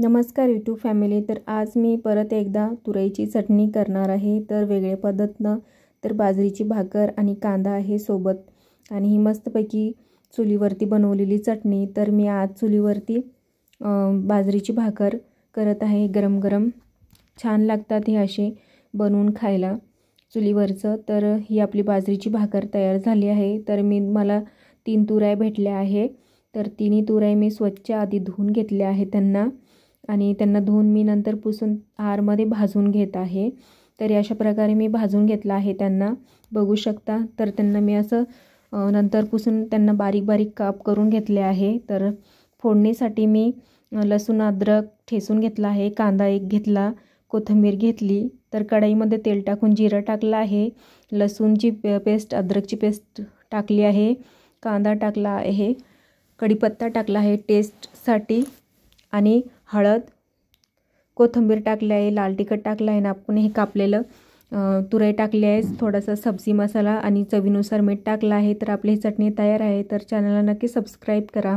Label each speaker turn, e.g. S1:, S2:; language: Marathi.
S1: नमस्कार यूट्यूब फॅमिली। तर आज मी परत एकदा तुरीची चटणी करणार आहे। तर वेगळ्या पद्धतीनं तर बाजरीची भाकर आणि कांदा आहे सोबत आणि ही मस्तपैकी चुलीवरती बनवलेली चटणी। तर मी आज चुलीवरती बाजरीची भाकर करत आहे। गरम गरम छान लागतात हे असे बनवून खायला चुलीवरचं। तर ही आपली बाजरीची भाकर तयार झाली आहे। तर मला 3 तुऱ्या भेटल्या आहे। तर तिन्ही तुऱ्या मी स्वच्छ आधी धुवून घेतल्या आहे त्यांना आणि त्यांना धुवून मी नंतर पुसून आरमध्ये भाजून घेत आहे। तर अशा प्रकारे मी भाजून घेतला आहे त्यांना, बघू शकता। तर त्यांना मी असं नंतर पुसून त्यांना बारीक बारीक काप करून घेतले आहे। तर फोडणीसाठी मी लसूण अद्रक ठेचून घेतला आहे, कांदा एक घेतला, कोथिंबीर घेतली। तर कढईमध्ये तेल टाकून जिरं टाकलं आहे, लसूणची पेस्ट अद्रकची पेस्ट टाकली आहे, कांदा टाकला आहे, कढीपत्ता टाकला आहे टेस्टसाठी आणि हळद, कोथिंबीर टाकली आहे, लाल तिखट टाकलं आहे ना आपण हे कापलेलं तुरई टाकली आहे, थोडासा सब्जी मसाला आणि चवीनुसार मीठ टाकलं आहे। तर आपली ही चटणी तयार आहे। तर चॅनलला नक्की सबस्क्राईब करा।